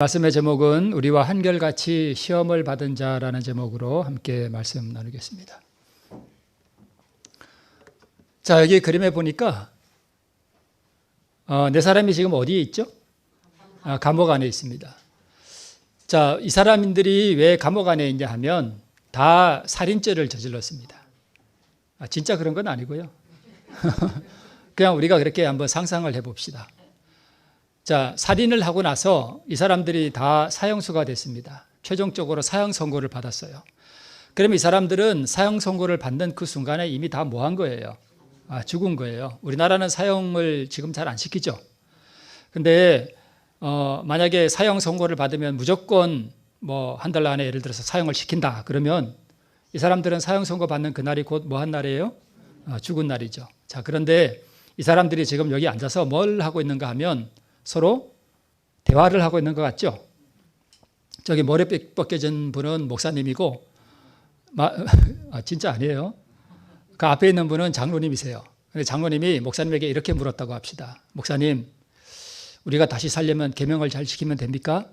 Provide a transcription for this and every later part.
말씀의 제목은 우리와 한결같이 시험을 받은 자라는 제목으로 함께 말씀 나누겠습니다. 자, 여기 그림에 보니까 네 사람이 지금 어디에 있죠? 감옥 안에 있습니다. 자, 이 사람들이 왜 감옥 안에 있냐 하면 다 살인죄를 저질렀습니다. 진짜 그런 건 아니고요. 그냥 우리가 그렇게 한번 상상을 해봅시다. 자, 살인을 하고 나서 이 사람들이 다 사형수가 됐습니다. 최종적으로 사형 선고를 받았어요. 그럼 이 사람들은 사형 선고를 받는 그 순간에 이미 다 뭐 한 거예요? 죽은 거예요. 우리나라는 사형을 지금 잘 안 시키죠. 근데 만약에 사형 선고를 받으면 무조건 뭐 한 달 안에 예를 들어서 사형을 시킨다 그러면 이 사람들은 사형 선고 받는 그날이 곧 뭐 한 날이에요? 죽은 날이죠. 자, 그런데 이 사람들이 지금 여기 앉아서 뭘 하고 있는가 하면 서로 대화를 하고 있는 것 같죠? 저기 머리 벗겨진 분은 목사님이고 진짜 아니에요. 그 앞에 있는 분은 장로님이세요. 근데 장로님이 목사님에게 이렇게 물었다고 합시다. 목사님, 우리가 다시 살려면 계명을 잘 지키면 됩니까?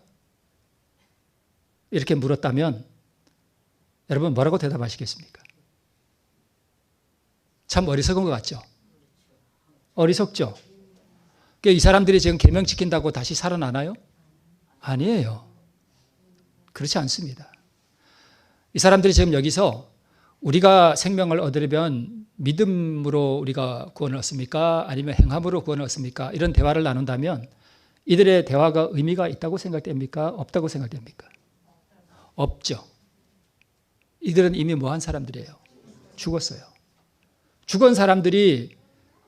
이렇게 물었다면 여러분 뭐라고 대답하시겠습니까? 참 어리석은 것 같죠? 어리석죠? 이 사람들이 지금 계명 지킨다고 다시 살아나나요? 아니에요. 그렇지 않습니다. 이 사람들이 지금 여기서 우리가 생명을 얻으려면 믿음으로 우리가 구원을 얻습니까? 아니면 행함으로 구원을 얻습니까? 이런 대화를 나눈다면 이들의 대화가 의미가 있다고 생각됩니까? 없다고 생각됩니까? 없죠. 이들은 이미 뭐한 사람들이에요? 죽었어요. 죽은 사람들이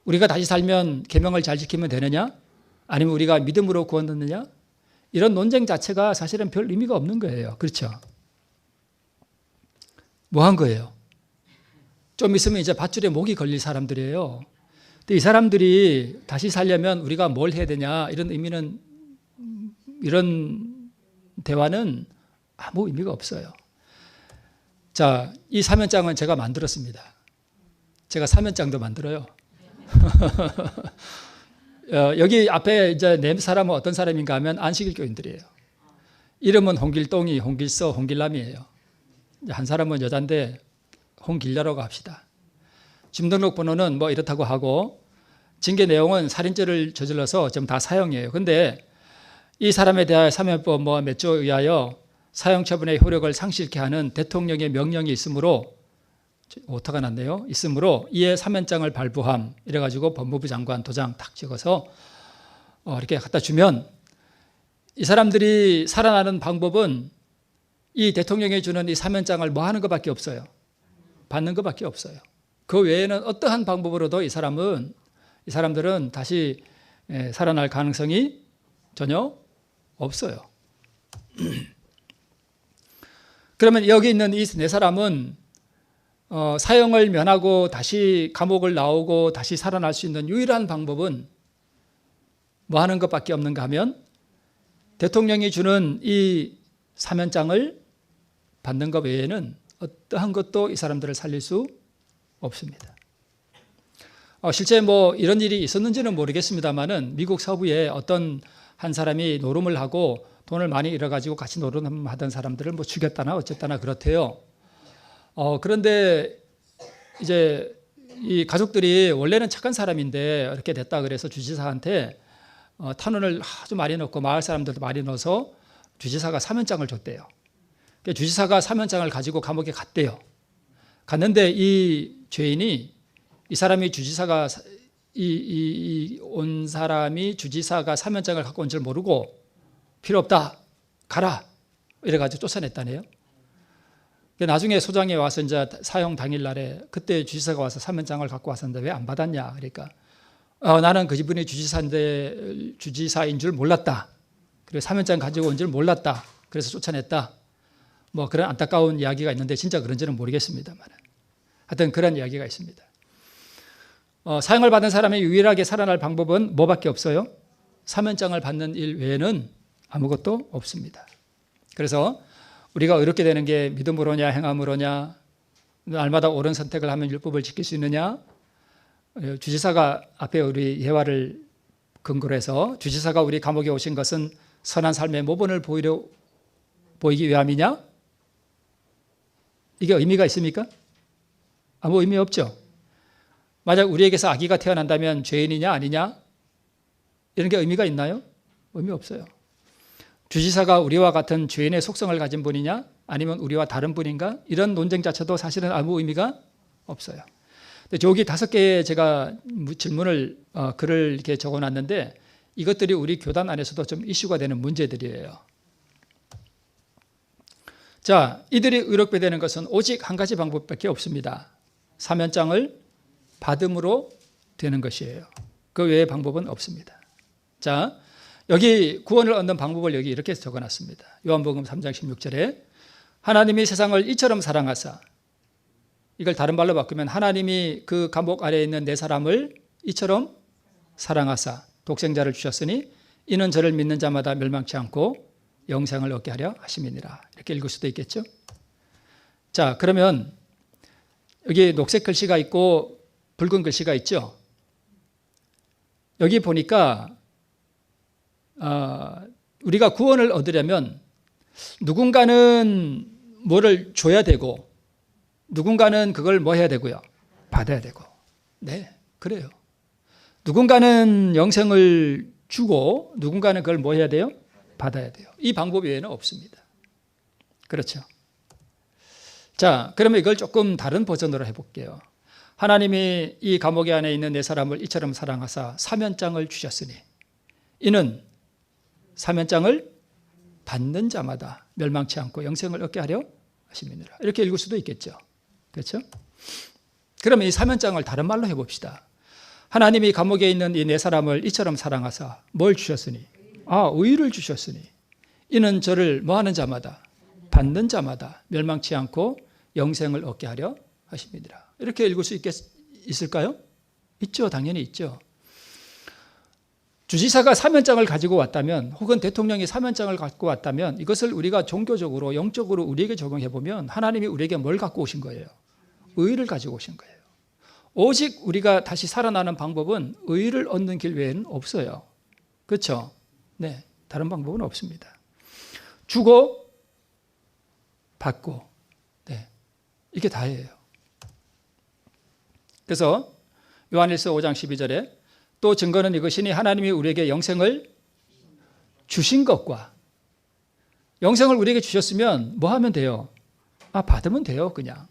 우리가 다시 살면 계명을 잘 지키면 되느냐? 아니면 우리가 믿음으로 구원 얻느냐? 이런 논쟁 자체가 사실은 별 의미가 없는 거예요. 그렇죠? 뭐 한 거예요? 좀 있으면 이제 밧줄에 목이 걸릴 사람들이에요. 근데 이 사람들이 다시 살려면 우리가 뭘 해야 되냐? 이런 의미는, 이런 대화는 아무 의미가 없어요. 자, 이 사면장은 제가 만들었습니다. 제가 사면장도 만들어요. 여기 앞에 이제 네 사람은 어떤 사람인가 하면 안식일 교인들이에요. 이름은 홍길동이, 홍길서, 홍길남이에요. 한 사람은 여잔데 홍길녀라고 합시다. 주민등록 번호는 뭐 이렇다고 하고 징계 내용은 살인죄를 저질러서 지금 다 사형이에요. 근데 이 사람에 대하여 사면법 몇 조에 의하여 사형 처분의 효력을 상실케 하는 대통령의 명령이 있으므로 오타가 났네요. 있으므로 이에 사면장을 발부함 이래가지고 법무부 장관 도장 탁 찍어서 이렇게 갖다 주면 이 사람들이 살아나는 방법은 이 대통령이 주는 이 사면장을 뭐 하는 것밖에 없어요. 받는 것밖에 없어요. 그 외에는 어떠한 방법으로도 이 사람들은 다시 살아날 가능성이 전혀 없어요. 그러면 여기 있는 이 네 사람은 사형을 면하고 다시 감옥을 나오고 다시 살아날 수 있는 유일한 방법은 뭐 하는 것밖에 없는가 하면 대통령이 주는 이 사면장을 받는 것 외에는 어떠한 것도 이 사람들을 살릴 수 없습니다. 실제 뭐 이런 일이 있었는지는 모르겠습니다만은 미국 서부에 어떤 한 사람이 노름을 하고 돈을 많이 잃어가지고 같이 노름하던 사람들을 뭐 죽였다나 어쨌다나 그렇대요. 그런데 이제 이 가족들이 원래는 착한 사람인데 이렇게 됐다 그래서 주지사한테 탄원을 아주 많이 넣고 마을 사람들도 많이 넣어서 주지사가 사면장을 줬대요. 주지사가 사면장을 가지고 감옥에 갔대요. 갔는데 이 죄인이 이 사람이 주지사가 온 사람이 주지사가 사면장을 갖고 온 줄 모르고 필요 없다 가라 이래가지고 쫓아냈다네요. 나중에 소장에 와서 이제 사형 당일날에 그때 주지사가 와서 사면장을 갖고 왔었는데 왜 안 받았냐 그러니까 나는 그분이 주지사인 줄 몰랐다. 그리고 사면장 가지고 온 줄 몰랐다. 그래서 쫓아냈다. 뭐 그런 안타까운 이야기가 있는데 진짜 그런지는 모르겠습니다만 하여튼 그런 이야기가 있습니다. 사형을 받은 사람이 유일하게 살아날 방법은 뭐밖에 없어요? 사면장을 받는 일 외에는 아무것도 없습니다. 그래서 우리가 의롭게 되는 게 믿음으로냐 행함으로냐 날마다 옳은 선택을 하면 율법을 지킬 수 있느냐 주지사가 앞에 우리 예화를 근거로 해서 주지사가 우리 감옥에 오신 것은 선한 삶의 모본을 보이기 위함이냐? 이게 의미가 있습니까? 아무 의미 없죠. 만약 우리에게서 아기가 태어난다면 죄인이냐 아니냐? 이런 게 의미가 있나요? 의미 없어요. 주지사가 우리와 같은 죄인의 속성을 가진 분이냐? 아니면 우리와 다른 분인가? 이런 논쟁 자체도 사실은 아무 의미가 없어요. 여기 5개의 제가 질문을 글을 이렇게 적어놨는데 이것들이 우리 교단 안에서도 좀 이슈가 되는 문제들이에요. 자, 이들이 의롭게 되는 것은 오직 한 가지 방법밖에 없습니다. 사면장을 받음으로 되는 것이에요. 그 외의 방법은 없습니다. 자, 여기 구원을 얻는 방법을 여기 이렇게 적어놨습니다. 요한복음 3장 16절에 하나님이 세상을 이처럼 사랑하사, 이걸 다른 말로 바꾸면 하나님이 그 감옥 아래에 있는 네 사람을 이처럼 사랑하사 독생자를 주셨으니 이는 저를 믿는 자마다 멸망치 않고 영생을 얻게 하려 하심이니라. 이렇게 읽을 수도 있겠죠. 자, 그러면 여기 녹색 글씨가 있고 붉은 글씨가 있죠. 여기 보니까 우리가 구원을 얻으려면 누군가는 뭐를 줘야 되고 누군가는 그걸 뭐 해야 되고요? 받아야 되고. 네, 그래요. 누군가는 영생을 주고 누군가는 그걸 뭐 해야 돼요? 받아야 돼요. 이 방법 외에는 없습니다. 그렇죠. 자, 그러면 이걸 조금 다른 버전으로 해볼게요. 하나님이 이 감옥 안에 있는 네 사람을 이처럼 사랑하사 사면장을 주셨으니 이는 사면장을 받는 자마다 멸망치 않고 영생을 얻게 하려 하심이니라. 이렇게 읽을 수도 있겠죠. 그렇죠? 그러면 이 사면장을 다른 말로 해봅시다. 하나님이 감옥에 있는 이 네 사람을 이처럼 사랑하사 뭘 주셨으니? 의를 주셨으니 이는 저를 뭐 하는 자마다 받는 자마다 멸망치 않고 영생을 얻게 하려 하심이니라. 이렇게 읽을 수 있을까요? 있죠. 당연히 있죠. 주지사가 사면장을 가지고 왔다면 혹은 대통령이 사면장을 갖고 왔다면 이것을 우리가 종교적으로 영적으로 우리에게 적용해 보면 하나님이 우리에게 뭘 갖고 오신 거예요? 의를 가지고 오신 거예요. 오직 우리가 다시 살아나는 방법은 의를 얻는 길 외에는 없어요. 그렇죠? 네, 다른 방법은 없습니다. 주고 받고 네, 이게 다예요. 그래서 요한일서 5장 12절에 또 증거는 이것이니 하나님이 우리에게 영생을 주신 것과 영생을 우리에게 주셨으면 뭐 하면 돼요? 받으면 돼요, 그냥.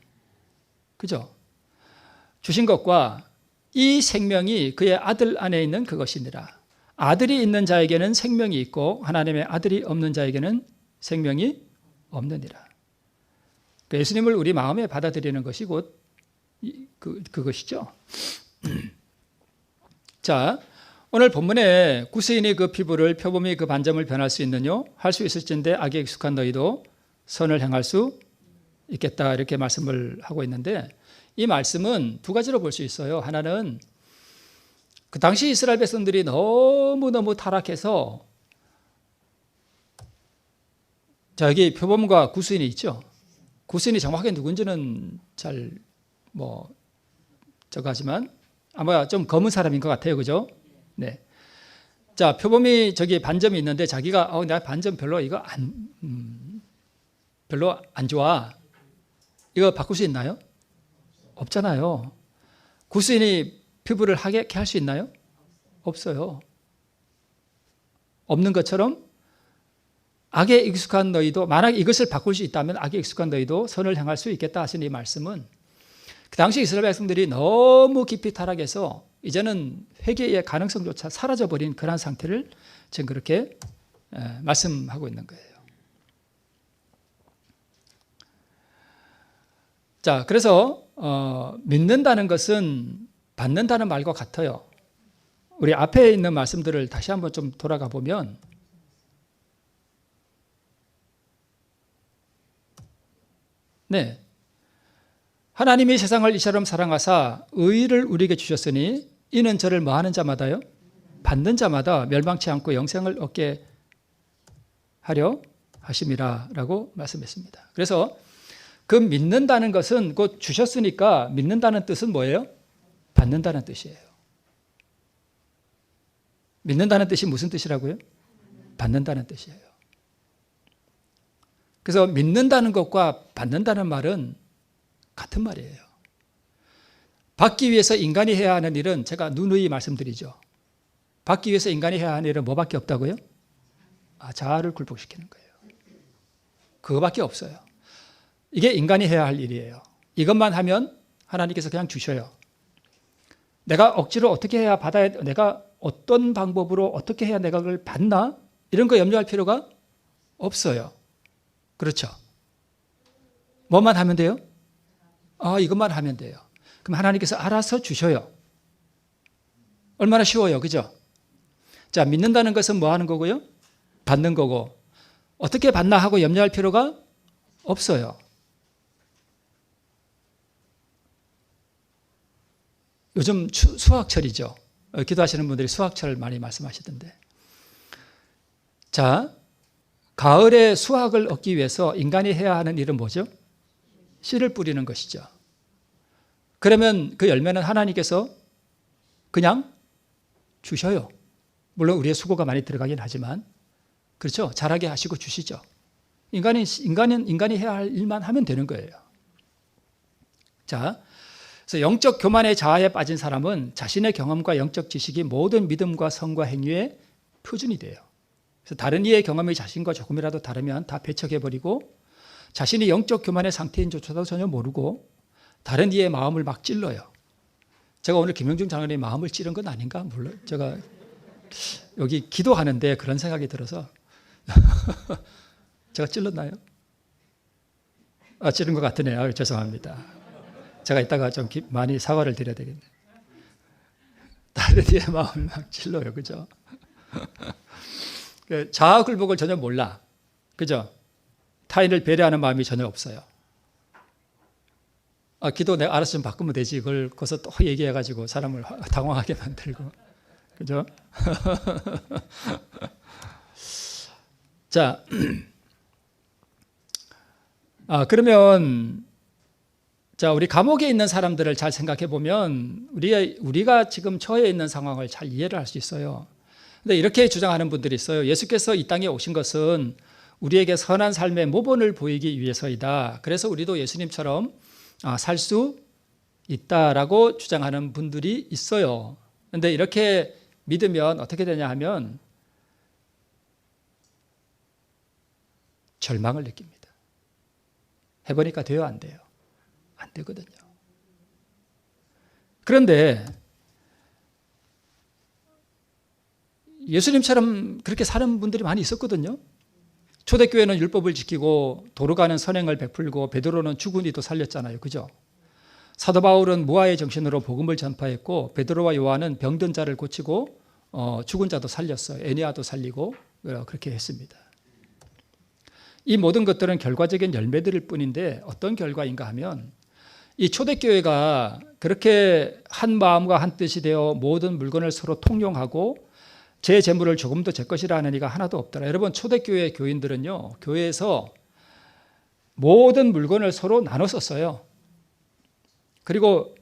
그죠? 주신 것과 이 생명이 그의 아들 안에 있는 그것이니라. 아들이 있는 자에게는 생명이 있고 하나님의 아들이 없는 자에게는 생명이 없느니라. 예수님을 우리 마음에 받아들이는 것이 곧 그것이죠. 자, 오늘 본문에 구스인이 그 피부를 표범이 그 반점을 변할 수 있느뇨? 할 수 있을진데 악에 익숙한 너희도 선을 행할 수 있겠다 이렇게 말씀을 하고 있는데 이 말씀은 두 가지로 볼 수 있어요. 하나는 그 당시 이스라엘 백성들이 너무너무 타락해서 자, 여기 표범과 구스인이 있죠. 구스인이 정확하게 누군지는 잘 저거 하지만 아마 좀 검은 사람인 것 같아요. 그죠? 네. 자, 표범이 저기 반점이 있는데 자기가 나 반점 별로 이거 별로 안 좋아. 이거 바꿀 수 있나요? 없잖아요. 구스인이 피부를 하게 할 수 있나요? 없어요. 없는 것처럼 악에 익숙한 너희도 만약 이것을 바꿀 수 있다면 악에 익숙한 너희도 선을 행할 수 있겠다 하신 이 말씀은 그 당시 이스라엘 백성들이 너무 깊이 타락해서 이제는 회개의 가능성조차 사라져버린 그런 상태를 지금 그렇게 말씀하고 있는 거예요. 자, 그래서 믿는다는 것은 받는다는 말과 같아요. 우리 앞에 있는 말씀들을 다시 한번 좀 돌아가 보면 네, 하나님이 세상을 이처럼 사랑하사 의를 우리에게 주셨으니 이는 저를 뭐 하는 자마다요? 받는 자마다 멸망치 않고 영생을 얻게 하려 하심이라 라고 말씀했습니다. 그래서 그 믿는다는 것은 곧 주셨으니까 믿는다는 뜻은 뭐예요? 받는다는 뜻이에요. 믿는다는 뜻이 무슨 뜻이라고요? 받는다는 뜻이에요. 그래서 믿는다는 것과 받는다는 말은 같은 말이에요. 받기 위해서 인간이 해야 하는 일은 제가 누누이 말씀드리죠. 받기 위해서 인간이 해야 하는 일은 뭐밖에 없다고요? 자아를 굴복시키는 거예요. 그거밖에 없어요. 이게 인간이 해야 할 일이에요. 이것만 하면 하나님께서 그냥 주셔요. 내가 억지로 어떻게 해야 받아야, 내가 어떤 방법으로 어떻게 해야 내가 그걸 받나? 이런 거 염려할 필요가 없어요. 그렇죠? 뭐만 하면 돼요? 이것만 하면 돼요. 그럼 하나님께서 알아서 주셔요. 얼마나 쉬워요. 그죠? 자, 믿는다는 것은 뭐 하는 거고요? 받는 거고. 어떻게 받나 하고 염려할 필요가 없어요. 요즘 수학철이죠. 기도하시는 분들이 수학철 많이 말씀하시던데. 자, 가을에 수확을 얻기 위해서 인간이 해야 하는 일은 뭐죠? 씨를 뿌리는 것이죠. 그러면 그 열매는 하나님께서 그냥 주셔요. 물론 우리의 수고가 많이 들어가긴 하지만, 그렇죠? 잘하게 하시고 주시죠. 인간이 해야 할 일만 하면 되는 거예요. 자, 그래서 영적 교만의 자아에 빠진 사람은 자신의 경험과 영적 지식이 모든 믿음과 성과 행위의 표준이 돼요. 그래서 다른 이의 경험이 자신과 조금이라도 다르면 다 배척해버리고 자신이 영적 교만의 상태인조차도 전혀 모르고 다른 이의 마음을 막 찔러요. 제가 오늘 김영중 장로님 마음을 찌른 건 아닌가? 물론 제가 여기 기도하는데 그런 생각이 들어서 제가 찔렀나요? 찌른 것 같으네요. 죄송합니다. 제가 이따가 좀 많이 사과를 드려야 되겠네요. 다른 이의 마음을 막 찔러요. 그죠? 자아 굴복을 전혀 몰라. 그죠? 타인을 배려하는 마음이 전혀 없어요. 기도 내가 알아서 좀 바꾸면 되지. 그걸 거기서 또 얘기해가지고 사람을 당황하게 만들고. 그죠? 자, 그러면 자, 우리 감옥에 있는 사람들을 잘 생각해 보면 우리가 지금 처해 있는 상황을 잘 이해를 할 수 있어요. 근데 이렇게 주장하는 분들이 있어요. 예수께서 이 땅에 오신 것은 우리에게 선한 삶의 모본을 보이기 위해서이다. 그래서 우리도 예수님처럼 살 수 있다라고 주장하는 분들이 있어요. 그런데 이렇게 믿으면 어떻게 되냐 하면 절망을 느낍니다. 해보니까 돼요, 안 돼요? 안 되거든요. 그런데 예수님처럼 그렇게 사는 분들이 많이 있었거든요. 초대교회는 율법을 지키고 도로 가는 선행을 베풀고 베드로는 죽은 이도 살렸잖아요. 그죠? 사도 바울은 무아의 정신으로 복음을 전파했고 베드로와 요한은 병든 자를 고치고 죽은 자도 살렸어요. 에네아도 살리고 그렇게 했습니다. 이 모든 것들은 결과적인 열매들일 뿐인데 어떤 결과인가 하면 이 초대교회가 그렇게 한 마음과 한 뜻이 되어 모든 물건을 서로 통용하고 제 재물을 조금도 제 것이라 하는 이가 하나도 없더라. 여러분 초대교회 교인들은요. 교회에서 모든 물건을 서로 나눠 썼어요. 그리고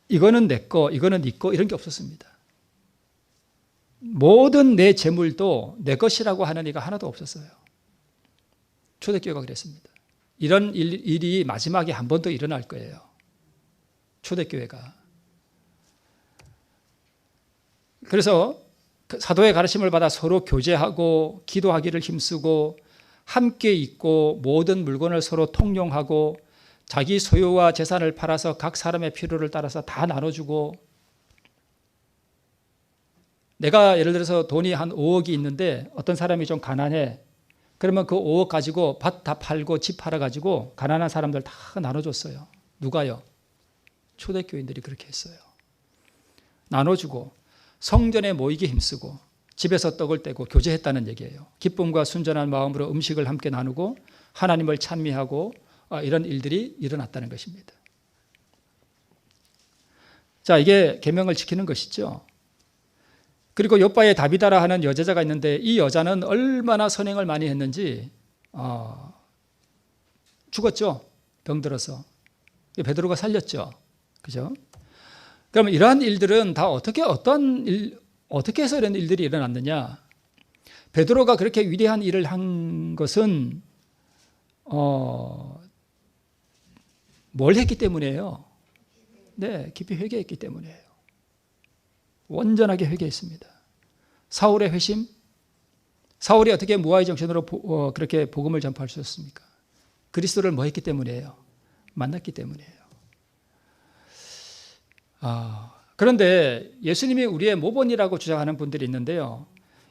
이거는 내 거, 이거는 네 거 이런 게 없었습니다. 모든 내 재물도 내 것이라고 하는 이가 하나도 없었어요. 초대교회가 그랬습니다. 이런 일이 마지막에 한 번 더 일어날 거예요. 초대교회가. 그래서 사도의 가르침을 받아 서로 교제하고 기도하기를 힘쓰고 함께 있고 모든 물건을 서로 통용하고 자기 소유와 재산을 팔아서 각 사람의 필요를 따라서 다 나눠주고 내가 예를 들어서 돈이 한 5억이 있는데 어떤 사람이 좀 가난해. 그러면 그 5억 가지고 밭 다 팔고 집 팔아가지고 가난한 사람들 다 나눠줬어요. 누가요? 초대교인들이 그렇게 했어요. 나눠주고 성전에 모이기 힘쓰고 집에서 떡을 떼고 교제했다는 얘기예요. 기쁨과 순전한 마음으로 음식을 함께 나누고 하나님을 찬미하고 이런 일들이 일어났다는 것입니다. 자, 이게 계명을 지키는 것이죠. 그리고 욥바에 다비다라 하는 여자가 있는데 이 여자는 얼마나 선행을 많이 했는지 죽었죠. 병들어서. 베드로가 살렸죠. 그죠? 그러면 이러한 일들은 다 어떻게 해서 이런 일들이 일어났느냐? 베드로가 그렇게 위대한 일을 한 것은 뭘 했기 때문이에요? 네, 깊이 회개했기 때문이에요. 온전하게 회개했습니다. 사울의 회심, 사울이 어떻게 무아의 정신으로 그렇게 복음을 전파할 수 있었습니까? 그리스도를 뭐 했기 때문이에요? 만났기 때문이에요. 그런데 예수님이 우리의 모본이라고 주장하는 분들이 있는데요.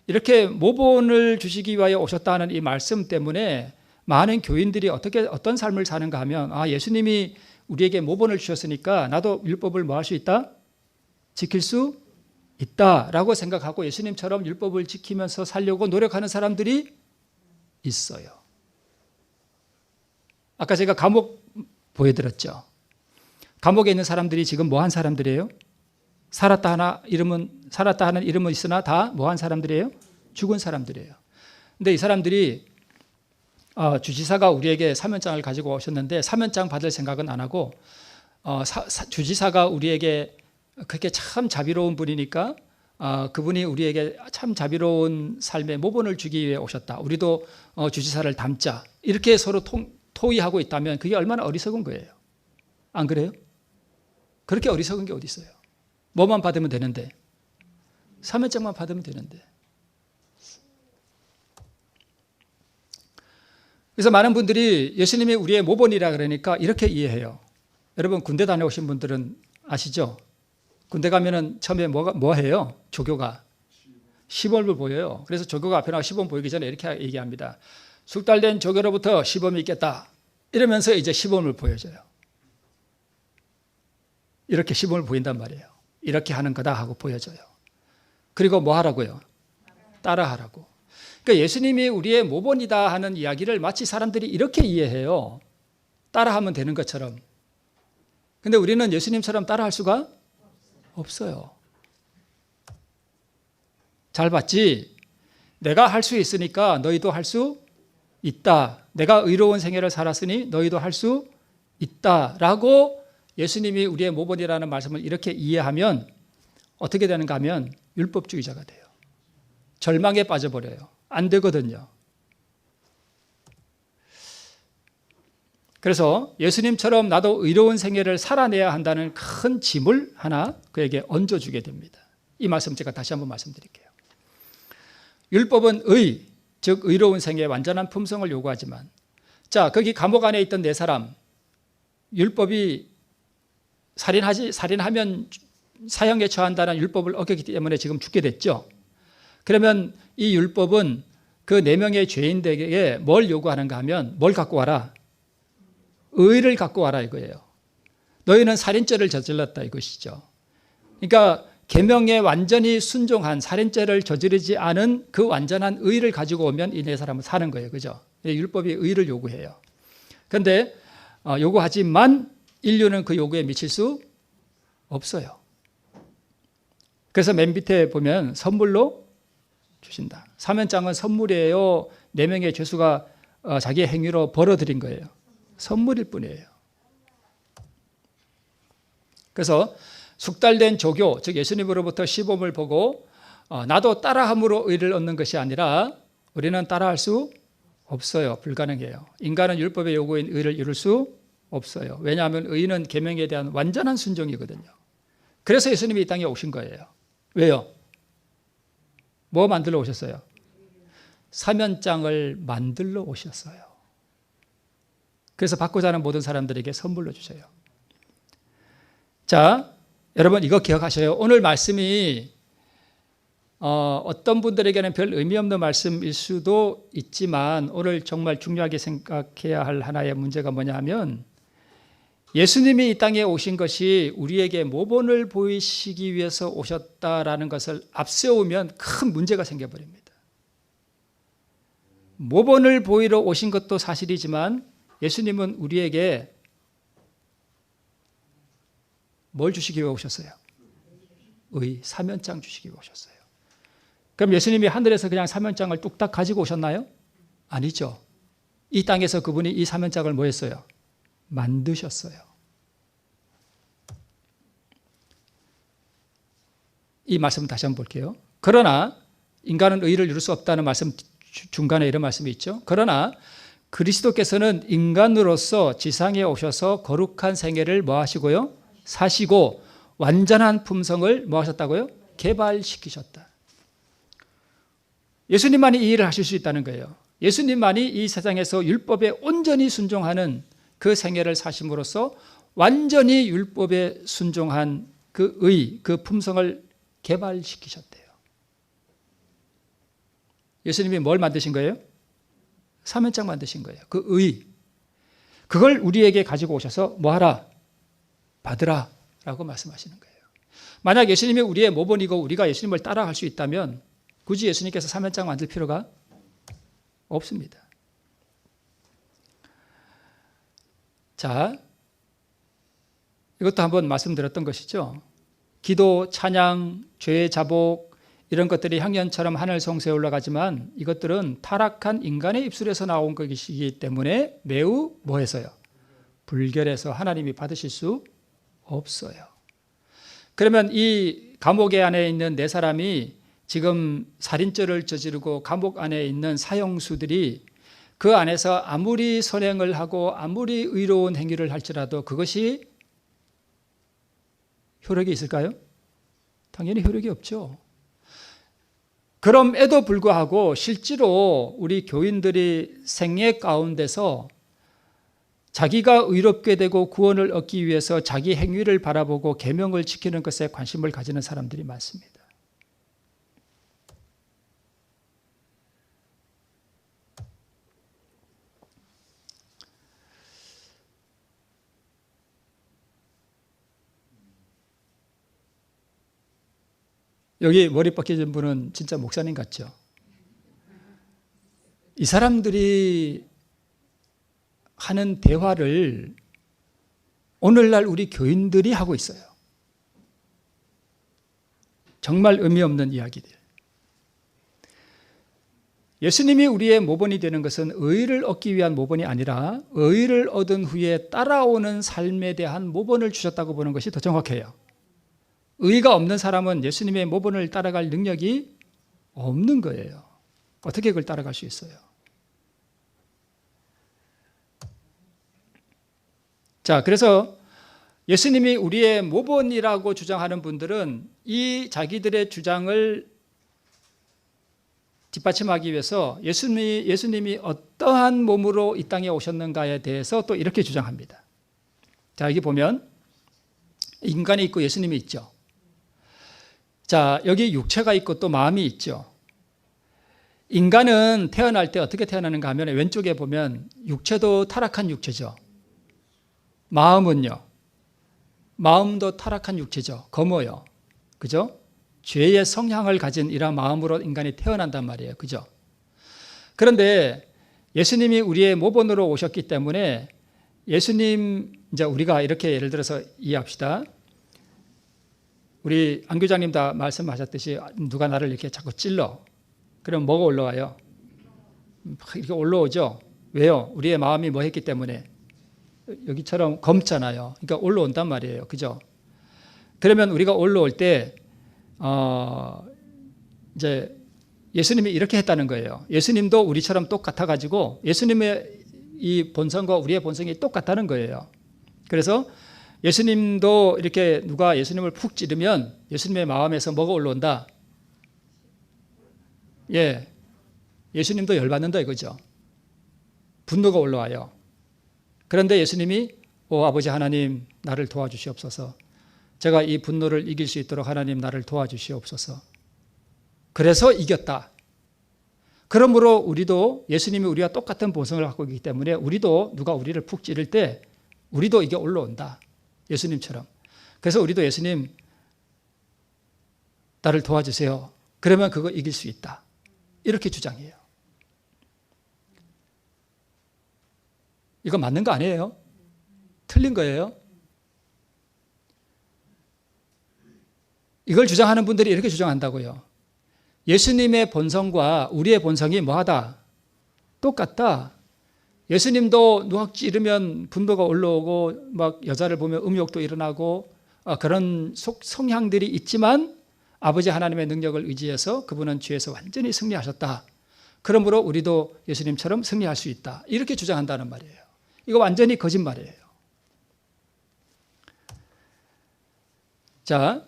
이렇게 모본을 주시기 위하여 오셨다는 이 말씀 때문에 많은 교인들이 어떤 삶을 사는가 하면, 예수님이 우리에게 모본을 주셨으니까 나도 율법을 뭐 할 수 있다? 지킬 수 있다라고 생각하고 예수님처럼 율법을 지키면서 살려고 노력하는 사람들이 있어요. 아까 제가 감옥 보여드렸죠. 감옥에 있는 사람들이 지금 뭐 한 사람들이에요? 살았다 하는 이름은 있으나 다 뭐 한 사람들이에요? 죽은 사람들이에요. 근데 이 사람들이 주지사가 우리에게 사면장을 가지고 오셨는데 사면장 받을 생각은 안 하고 주지사가 우리에게 그렇게 참 자비로운 분이니까 그분이 우리에게 참 자비로운 삶의 모본을 주기 위해 오셨다. 우리도 주지사를 닮자. 이렇게 서로 토의하고 있다면 그게 얼마나 어리석은 거예요. 안 그래요? 그렇게 어리석은 게 어디 있어요? 뭐만 받으면 되는데, 사면장만 받으면 되는데. 그래서 많은 분들이 예수님이 우리의 모본이라 그러니까 이렇게 이해해요. 여러분 군대 다녀오신 분들은 아시죠? 군대 가면은 처음에 뭐 해요? 조교가 시범을 보여요. 그래서 조교가 앞에 나와 시범 보이기 전에 이렇게 얘기합니다. 숙달된 조교로부터 시범이 있겠다. 이러면서 이제 시범을 보여줘요. 이렇게 시범을 보인단 말이에요. 이렇게 하는 거다 하고 보여줘요. 그리고 뭐 하라고요? 따라하라고. 그러니까 예수님이 우리의 모본이다 하는 이야기를 마치 사람들이 이렇게 이해해요. 따라하면 되는 것처럼. 근데 우리는 예수님처럼 따라할 수가 없어요. 잘 봤지? 내가 할 수 있으니까 너희도 할 수 있다. 내가 의로운 생애를 살았으니 너희도 할 수 있다라고 예수님이 우리의 모본이라는 말씀을 이렇게 이해하면 어떻게 되는가 하면 율법주의자가 돼요. 절망에 빠져버려요. 안 되거든요. 그래서 예수님처럼 나도 의로운 생애를 살아내야 한다는 큰 짐을 하나 그에게 얹어주게 됩니다. 이 말씀 제가 다시 한번 말씀드릴게요. 율법은 의, 즉 의로운 생애의 완전한 품성을 요구하지만, 자, 거기 감옥 안에 있던 네 사람, 율법이 살인하면 사형에 처한다는 율법을 어겼기 때문에 지금 죽게 됐죠. 그러면 이 율법은 그 네 명의 죄인들에게 뭘 요구하는가 하면 뭘 갖고 와라? 의를 갖고 와라 이거예요. 너희는 살인죄를 저질렀다 이것이죠. 그러니까 계명에 완전히 순종한, 살인죄를 저지르지 않은 그 완전한 의를 가지고 오면 이 네 사람은 사는 거예요. 그죠? 율법이 의를 요구해요. 그런데 요구하지만 인류는 그 요구에 미칠 수 없어요. 그래서 맨 밑에 보면 선물로 주신다. 사면장은 선물이에요. 네 명의 죄수가 자기의 행위로 벌어들인 거예요. 선물일 뿐이에요. 그래서 숙달된 조교, 즉 예수님으로부터 시범을 보고 나도 따라함으로 의를 얻는 것이 아니라 우리는 따라할 수 없어요. 불가능해요. 인간은 율법의 요구인 의를 이룰 수 없어요. 왜냐하면 의는 계명에 대한 완전한 순종이거든요. 그래서 예수님이 이 땅에 오신 거예요. 왜요? 뭐 만들러 오셨어요? 사면장을 만들러 오셨어요. 그래서 받고자 하는 모든 사람들에게 선물로 주셔요. 자, 여러분 이거 기억하셔요. 오늘 말씀이 어떤 분들에게는 별 의미 없는 말씀일 수도 있지만 오늘 정말 중요하게 생각해야 할 하나의 문제가 뭐냐 하면 예수님이 이 땅에 오신 것이 우리에게 모본을 보이시기 위해서 오셨다라는 것을 앞세우면 큰 문제가 생겨버립니다. 모본을 보이러 오신 것도 사실이지만 예수님은 우리에게 뭘 주시기 위해 오셨어요? 사면장 주시기 위해 오셨어요. 그럼 예수님이 하늘에서 그냥 사면장을 뚝딱 가지고 오셨나요? 아니죠. 이 땅에서 그분이 이 사면장을 뭐 했어요? 만드셨어요. 이 말씀 다시 한번 볼게요. 그러나 인간은 의를 이룰 수 없다는 말씀 중간에 이런 말씀이 있죠. 그러나 그리스도께서는 인간으로서 지상에 오셔서 거룩한 생애를 뭐 하시고요? 사시고 완전한 품성을 뭐 하셨다고요? 개발시키셨다. 예수님만이 이 일을 하실 수 있다는 거예요. 예수님만이 이 세상에서 율법에 온전히 순종하는 그 생애를 사심으로써 완전히 율법에 순종한 그 의, 그 품성을 개발시키셨대요. 예수님이 뭘 만드신 거예요? 사면장 만드신 거예요. 그 의. 그걸 우리에게 가지고 오셔서 뭐 하라? 받으라 라고 말씀하시는 거예요. 만약 예수님이 우리의 모본이고 우리가 예수님을 따라갈 수 있다면 굳이 예수님께서 사면장 만들 필요가 없습니다. 자, 이것도 한번 말씀드렸던 것이죠. 기도, 찬양, 죄의 자복 이런 것들이 향연처럼 하늘 성소에 올라가지만 이것들은 타락한 인간의 입술에서 나온 것이기 때문에 매우 뭐해서요? 불결해서 하나님이 받으실 수 없어요. 그러면 이 감옥 안에 있는 네 사람이 지금 살인죄를 저지르고 감옥 안에 있는 사형수들이 그 안에서 아무리 선행을 하고 아무리 의로운 행위를 할지라도 그것이 효력이 있을까요? 당연히 효력이 없죠. 그럼에도 불구하고 실제로 우리 교인들이 생애 가운데서 자기가 의롭게 되고 구원을 얻기 위해서 자기 행위를 바라보고 계명을 지키는 것에 관심을 가지는 사람들이 많습니다. 여기 머리 벗겨진 분은 진짜 목사님 같죠? 이 사람들이 하는 대화를 오늘날 우리 교인들이 하고 있어요. 정말 의미 없는 이야기들. 예수님이 우리의 모본이 되는 것은 의를 얻기 위한 모본이 아니라 의를 얻은 후에 따라오는 삶에 대한 모본을 주셨다고 보는 것이 더 정확해요. 의가 없는 사람은 예수님의 모본을 따라갈 능력이 없는 거예요. 어떻게 그걸 따라갈 수 있어요? 자, 그래서 예수님이 우리의 모본이라고 주장하는 분들은 이 자기들의 주장을 뒷받침하기 위해서 예수님이 어떠한 몸으로 이 땅에 오셨는가에 대해서 또 이렇게 주장합니다. 자, 여기 보면 인간이 있고 예수님이 있죠. 자, 여기 육체가 있고 또 마음이 있죠. 인간은 태어날 때 어떻게 태어나는가 하면 왼쪽에 보면 육체도 타락한 육체죠. 마음은요. 마음도 타락한 육체죠. 검어요. 그죠? 죄의 성향을 가진 이러한 마음으로 인간이 태어난단 말이에요. 그죠? 그런데 예수님이 우리의 모본으로 오셨기 때문에 예수님, 이제 우리가 이렇게 예를 들어서 이해합시다. 우리 안 교장님 다 말씀하셨듯이 누가 나를 이렇게 자꾸 찔러. 그럼 뭐가 올라와요? 이렇게 올라오죠. 왜요? 우리의 마음이 뭐 했기 때문에 여기처럼 검잖아요. 그러니까 올라온단 말이에요. 그죠? 그러면 우리가 올라올 때 이제 예수님이 이렇게 했다는 거예요. 예수님도 우리처럼 똑같아 가지고 예수님의 이 본성과 우리의 본성이 똑같다는 거예요. 그래서 예수님도 이렇게 누가 예수님을 푹 찌르면 예수님의 마음에서 뭐가 올라온다? 예. 예수님도 열받는다 이거죠. 분노가 올라와요. 그런데 예수님이 아버지 하나님 나를 도와주시옵소서. 제가 이 분노를 이길 수 있도록 하나님 나를 도와주시옵소서. 그래서 이겼다. 그러므로 우리도 예수님이 우리와 똑같은 본성을 갖고 있기 때문에 우리도 누가 우리를 푹 찌를 때 우리도 이게 올라온다. 예수님처럼. 그래서 우리도 예수님 나를 도와주세요. 그러면 그거 이길 수 있다. 이렇게 주장해요. 이거 맞는 거 아니에요? 틀린 거예요? 이걸 주장하는 분들이 이렇게 주장한다고요. 예수님의 본성과 우리의 본성이 뭐하다? 똑같다. 예수님도 누가 찌르면 분노가 올라오고 막 여자를 보면 음욕도 일어나고 그런 성향들이 있지만 아버지 하나님의 능력을 의지해서 그분은 죄에서 완전히 승리하셨다. 그러므로 우리도 예수님처럼 승리할 수 있다. 이렇게 주장한다는 말이에요. 이거 완전히 거짓말이에요. 자,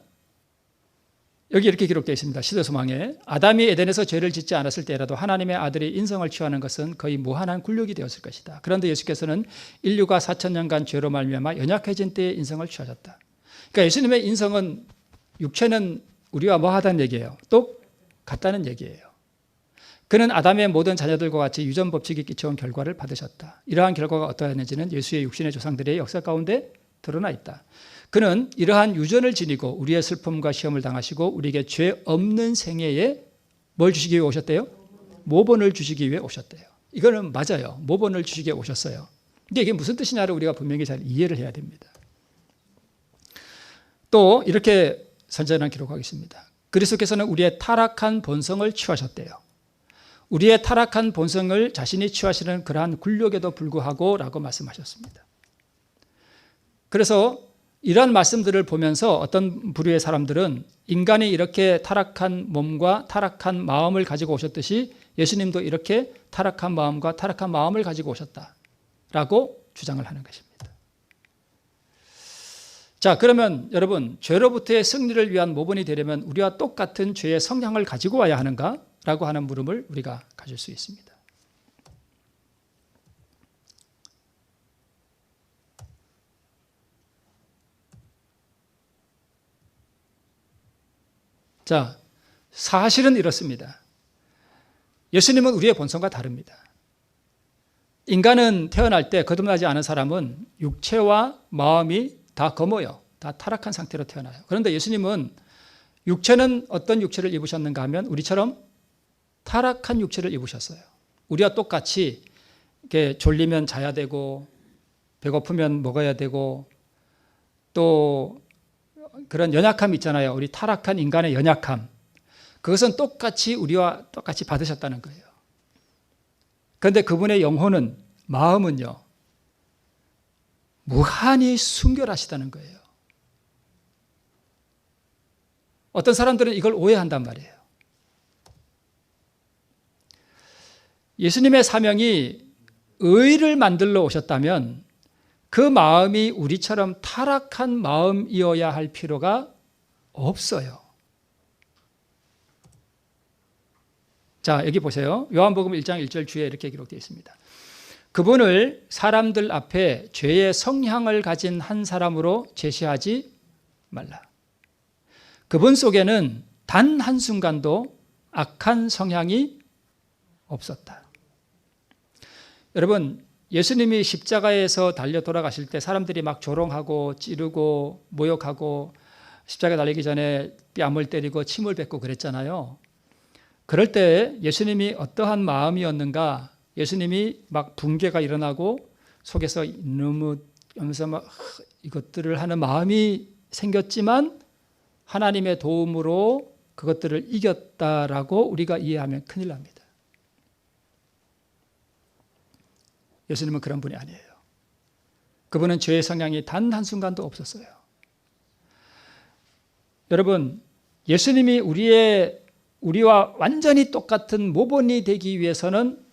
여기 이렇게 기록되어 있습니다. 시대소망에 아담이 에덴에서 죄를 짓지 않았을 때라도 하나님의 아들이 인성을 취하는 것은 거의 무한한 굴욕이 되었을 것이다. 그런데 예수께서는 인류가 4,000년간 죄로 말미암아 연약해진 때에 인성을 취하셨다. 그러니까 예수님의 인성은 육체는 우리와 뭐하다는 얘기예요. 똑같다는 얘기예요. 그는 아담의 모든 자녀들과 같이 유전 법칙이 끼쳐온 결과를 받으셨다. 이러한 결과가 어떠했는지는 예수의 육신의 조상들의 역사 가운데 드러나 있다. 그는 이러한 유전을 지니고 우리의 슬픔과 시험을 당하시고 우리에게 죄 없는 생애에 뭘 주시기 위해 오셨대요? 모본을 주시기 위해 오셨대요. 이거는 맞아요. 모본을 주시기 위해 오셨어요. 근데 이게 무슨 뜻이냐를 우리가 분명히 잘 이해를 해야 됩니다. 또 이렇게 선전한 기록하고 있습니다. 그리스도께서는 우리의 타락한 본성을 취하셨대요. 우리의 타락한 본성을 자신이 취하시는 그러한 굴욕에도 불구하고 라고 말씀하셨습니다. 그래서 이러한 말씀들을 보면서 어떤 부류의 사람들은 인간이 이렇게 타락한 몸과 타락한 마음을 가지고 오셨듯이 예수님도 이렇게 타락한 마음과 타락한 마음을 가지고 오셨다라고 주장을 하는 것입니다. 자, 그러면 여러분, 죄로부터의 승리를 위한 모본이 되려면 우리와 똑같은 죄의 성향을 가지고 와야 하는가? 라고 하는 물음을 우리가 가질 수 있습니다. 자, 사실은 이렇습니다. 예수님은 우리의 본성과 다릅니다. 인간은 태어날 때 거듭나지 않은 사람은 육체와 마음이 다 검어요. 다 타락한 상태로 태어나요. 그런데 예수님은 육체는 어떤 육체를 입으셨는가 하면 우리처럼 타락한 육체를 입으셨어요. 우리와 똑같이 이렇게 졸리면 자야 되고 배고프면 먹어야 되고 또 그런 연약함이 있잖아요. 우리 타락한 인간의 연약함. 그것은 똑같이 우리와 똑같이 받으셨다는 거예요. 그런데 그분의 영혼은, 마음은요, 무한히 순결하시다는 거예요. 어떤 사람들은 이걸 오해한단 말이에요. 예수님의 사명이 의를 만들러 오셨다면 그 마음이 우리처럼 타락한 마음이어야 할 필요가 없어요. 자, 여기 보세요. 요한복음 1장 1절 뒤에 이렇게 기록되어 있습니다. 그분을 사람들 앞에 죄의 성향을 가진 한 사람으로 제시하지 말라. 그분 속에는 단 한순간도 악한 성향이 없었다. 여러분, 예수님이 십자가에서 달려 돌아가실 때 사람들이 막 조롱하고 찌르고 모욕하고 십자가 달리기 전에 뺨을 때리고 침을 뱉고 그랬잖아요. 그럴 때 예수님이 어떠한 마음이었는가? 예수님이 막 붕괴가 일어나고 속에서 너무 하면서 막 이것들을 하는 마음이 생겼지만 하나님의 도움으로 그것들을 이겼다라고 우리가 이해하면 큰일 납니다. 예수님은 그런 분이 아니에요. 그분은 죄의 성향이 단 한순간도 없었어요. 여러분, 예수님이 우리와 완전히 똑같은 모본이 되기 위해서는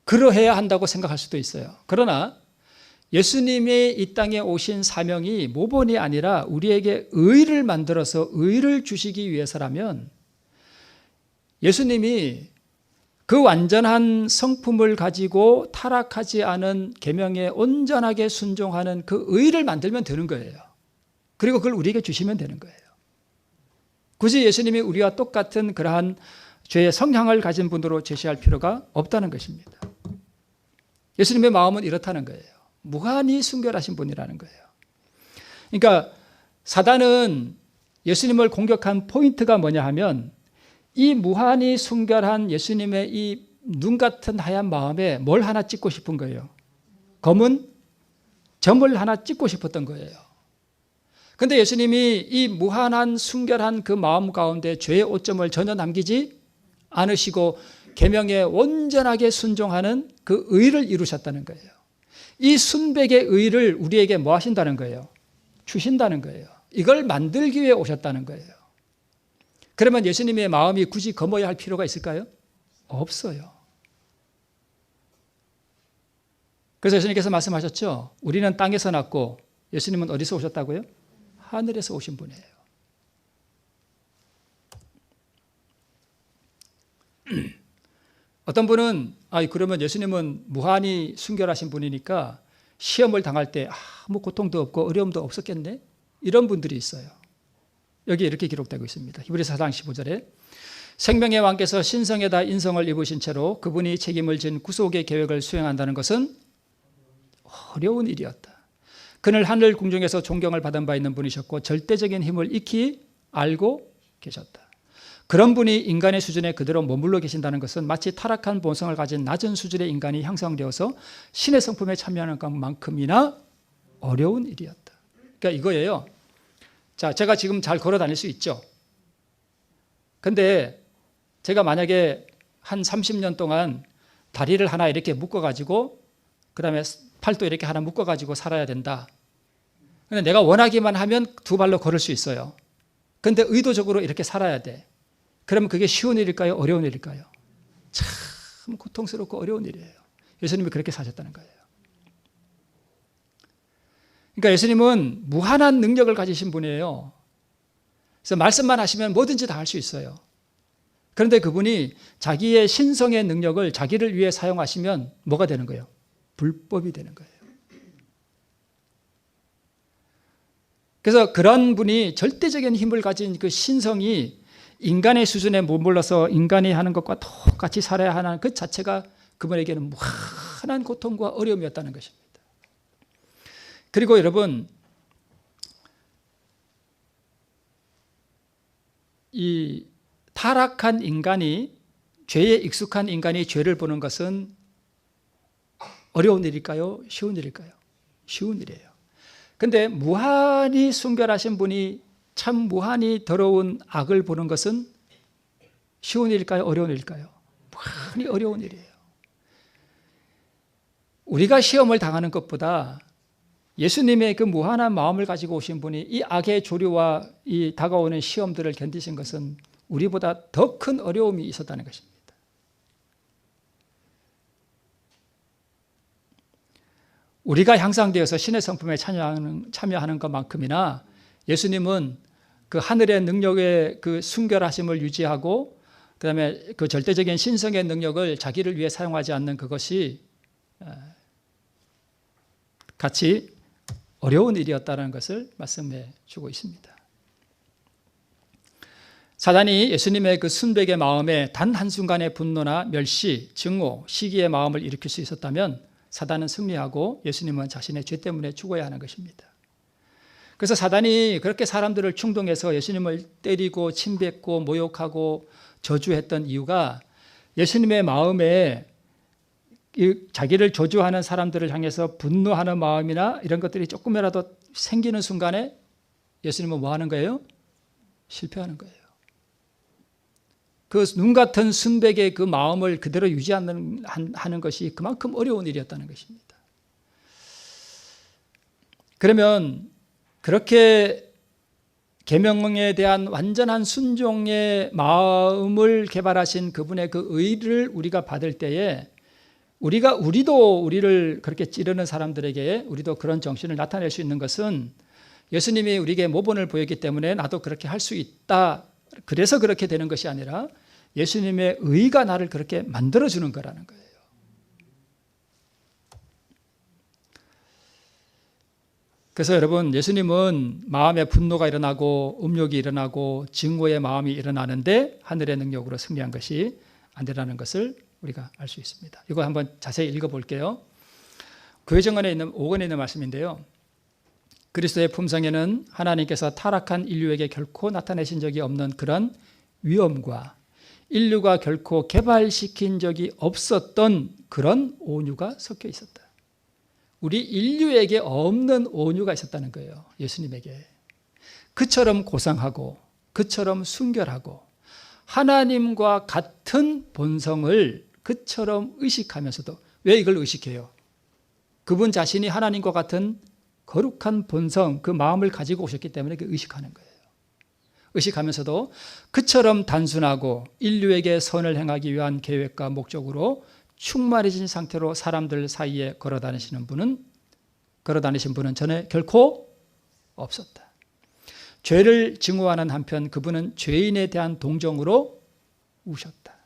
그러해야 한다고 생각할 수도 있어요. 그러나 예수님이 이 땅에 오신 사명이 모본이 아니라 우리에게 의를 만들어서 의를 주시기 위해서라면 예수님이 그 완전한 성품을 가지고 타락하지 않은 계명에 온전하게 순종하는 그 의를 만들면 되는 거예요. 그리고 그걸 우리에게 주시면 되는 거예요. 굳이 예수님이 우리와 똑같은 그러한 죄의 성향을 가진 분으로 제시할 필요가 없다는 것입니다. 예수님의 마음은 이렇다는 거예요. 무한히 순결하신 분이라는 거예요. 그러니까 사단은 예수님을 공격한 포인트가 뭐냐 하면 이 무한히 순결한 예수님의 이 눈 같은 하얀 마음에 뭘 하나 찍고 싶은 거예요. 검은 점을 하나 찍고 싶었던 거예요. 그런데 예수님이 이 무한한 순결한 그 마음 가운데 죄의 오점을 전혀 남기지 않으시고 계명에 온전하게 순종하는 그 의를 이루셨다는 거예요. 이 순백의 의를 우리에게 뭐 하신다는 거예요? 주신다는 거예요. 이걸 만들기 위해 오셨다는 거예요. 그러면 예수님의 마음이 굳이 검어야 할 필요가 있을까요? 없어요. 그래서 예수님께서 말씀하셨죠. 우리는 땅에서 났고 예수님은 어디서 오셨다고요? 하늘에서 오신 분이에요. 어떤 분은 그러면 예수님은 무한히 순결하신 분이니까 시험을 당할 때 아무 고통도 없고 어려움도 없었겠네? 이런 분들이 있어요. 여기 이렇게 기록되고 있습니다. 히브리서 4장 15절에 생명의 왕께서 신성에다 인성을 입으신 채로 그분이 책임을 진 구속의 계획을 수행한다는 것은 어려운 일이었다. 그는 하늘 궁중에서 존경을 받은 바 있는 분이셨고 절대적인 힘을 익히 알고 계셨다. 그런 분이 인간의 수준에 그대로 머물러 계신다는 것은 마치 타락한 본성을 가진 낮은 수준의 인간이 형성되어서 신의 성품에 참여하는 것만큼이나 어려운 일이었다. 그러니까 이거예요. 자, 제가 지금 잘 걸어 다닐 수 있죠. 근데 제가 만약에 한 30년 동안 다리를 하나 이렇게 묶어가지고 그다음에 팔도 이렇게 하나 묶어가지고 살아야 된다. 근데 내가 원하기만 하면 두 발로 걸을 수 있어요. 근데 의도적으로 이렇게 살아야 돼. 그러면 그게 쉬운 일일까요? 어려운 일일까요? 참 고통스럽고 어려운 일이에요. 예수님이 그렇게 사셨다는 거예요. 그러니까 예수님은 무한한 능력을 가지신 분이에요. 그래서 말씀만 하시면 뭐든지 다 할 수 있어요. 그런데 그분이 자기의 신성의 능력을 자기를 위해 사용하시면 뭐가 되는 거예요? 불법이 되는 거예요. 그래서 그런 분이 절대적인 힘을 가진 그 신성이 인간의 수준에 머물러서 인간이 하는 것과 똑같이 살아야 하는 그 자체가 그분에게는 무한한 고통과 어려움이었다는 것입니다. 그리고 여러분, 이 타락한 인간이, 죄에 익숙한 인간이 죄를 보는 것은 어려운 일일까요? 쉬운 일일까요? 쉬운 일이에요. 근데 무한히 순결하신 분이 참 무한히 더러운 악을 보는 것은 쉬운 일일까요? 어려운 일일까요? 무한히 어려운 일이에요. 우리가 시험을 당하는 것보다 예수님의 그 무한한 마음을 가지고 오신 분이 이 악의 조류와 이 다가오는 시험들을 견디신 것은 우리보다 더 큰 어려움이 있었다는 것입니다. 우리가 향상되어서 신의 성품에 참여하는 것만큼이나 예수님은 그 하늘의 능력의 그 순결하심을 유지하고 그다음에 그 절대적인 신성의 능력을 자기를 위해 사용하지 않는 그것이 같이 어려운 일이었다는 것을 말씀해 주고 있습니다. 사단이 예수님의 그 순백의 마음에 단 한순간의 분노나 멸시, 증오, 시기의 마음을 일으킬 수 있었다면 사단은 승리하고 예수님은 자신의 죄 때문에 죽어야 하는 것입니다. 그래서 사단이 그렇게 사람들을 충동해서 예수님을 때리고 침뱉고 모욕하고 저주했던 이유가 예수님의 마음에 자기를 저주하는 사람들을 향해서 분노하는 마음이나 이런 것들이 조금이라도 생기는 순간에 예수님은 뭐 하는 거예요? 실패하는 거예요. 그 눈 같은 순백의 그 마음을 그대로 유지하는 것이 그만큼 어려운 일이었다는 것입니다. 그러면 그렇게 계명에 대한 완전한 순종의 마음을 개발하신 그분의 그 의를 우리가 받을 때에 우리도 우리를 그렇게 찌르는 사람들에게 우리도 그런 정신을 나타낼 수 있는 것은 예수님이 우리에게 모본을 보였기 때문에 나도 그렇게 할 수 있다. 그래서 그렇게 되는 것이 아니라 예수님의 의가 나를 그렇게 만들어주는 거라는 거예요. 그래서 여러분, 예수님은 마음에 분노가 일어나고 음욕이 일어나고 증오의 마음이 일어나는데 하늘의 능력으로 승리한 것이 아니라는 것을 우리가 알 수 있습니다. 이거 한번 자세히 읽어볼게요. 교회정언에 있는 5권에 있는 말씀인데요. 그리스도의 품성에는 하나님께서 타락한 인류에게 결코 나타내신 적이 없는 그런 위엄과 인류가 결코 개발시킨 적이 없었던 그런 온유가 섞여 있었다. 우리 인류에게 없는 온유가 있었다는 거예요. 예수님에게. 그처럼 고상하고 그처럼 순결하고 하나님과 같은 본성을 그처럼 의식하면서도 왜 이걸 의식해요? 그분 자신이 하나님과 같은 거룩한 본성, 그 마음을 가지고 오셨기 때문에 의식하는 거예요. 의식하면서도 그처럼 단순하고 인류에게 선을 행하기 위한 계획과 목적으로 충만해진 상태로 사람들 사이에 걸어다니신 분은 전에 결코 없었다. 죄를 증오하는 한편 그분은 죄인에 대한 동정으로 우셨다.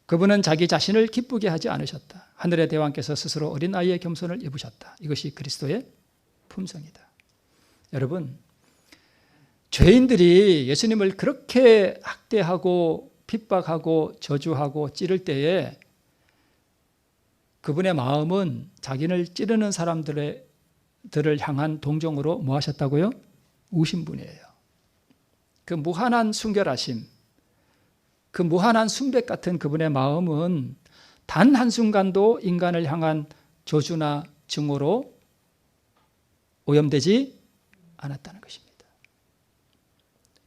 그분은 자기 자신을 기쁘게 하지 않으셨다. 하늘의 대왕께서 스스로 어린아이의 겸손을 입으셨다. 이것이 그리스도의 품성이다. 여러분, 죄인들이 예수님을 그렇게 학대하고 핍박하고 저주하고 찌를 때에 그분의 마음은 자기를 찌르는 사람들을 향한 동정으로 뭐 하셨다고요? 우신 분이에요. 그 무한한 순결하심, 그 무한한 순백 같은 그분의 마음은 단 한순간도 인간을 향한 저주나 증오로 오염되지 않았다는 것입니다.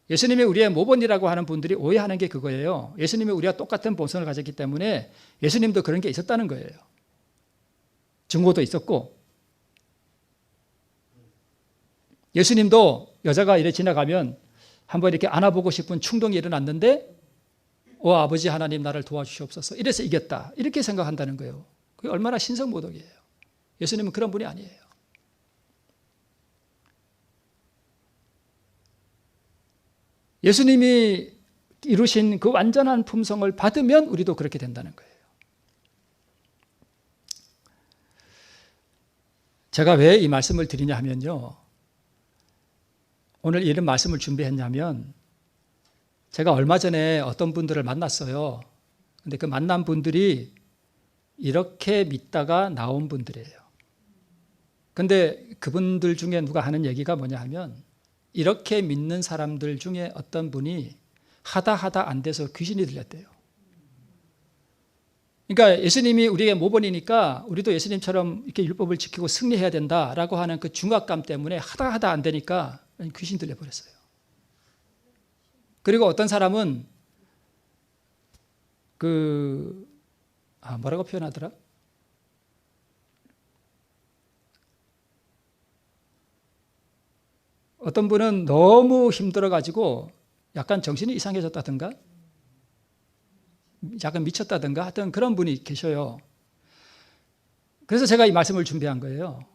예수님이 우리의 모본이라고 하는 분들이 오해하는 게 그거예요. 예수님이 우리와 똑같은 본성을 가졌기 때문에 예수님도 그런 게 있었다는 거예요. 증오도 있었고, 예수님도 여자가 이래 지나가면 한번 이렇게 안아보고 싶은 충동이 일어났는데 아버지 하나님 나를 도와주시옵소서 이래서 이겼다 이렇게 생각한다는 거예요. 그게 얼마나 신성모독이에요. 예수님은 그런 분이 아니에요. 예수님이 이루신 그 완전한 품성을 받으면 우리도 그렇게 된다는 거예요. 제가 왜 이 말씀을 드리냐 하면요, 오늘 이런 말씀을 준비했냐면 제가 얼마 전에 어떤 분들을 만났어요. 근데 그 만난 분들이 이렇게 믿다가 나온 분들이에요. 근데 그분들 중에 누가 하는 얘기가 뭐냐 하면 이렇게 믿는 사람들 중에 어떤 분이 하다 안 돼서 귀신이 들렸대요. 그러니까 예수님이 우리에게 모본이니까 우리도 예수님처럼 이렇게 율법을 지키고 승리해야 된다라고 하는 그 중압감 때문에 하다 안 되니까 귀신 들려버렸어요. 그리고 어떤 사람은 뭐라고 표현하더라? 어떤 분은 너무 힘들어가지고 약간 정신이 이상해졌다든가 약간 미쳤다든가 하여튼 그런 분이 계셔요. 그래서 제가 이 말씀을 준비한 거예요.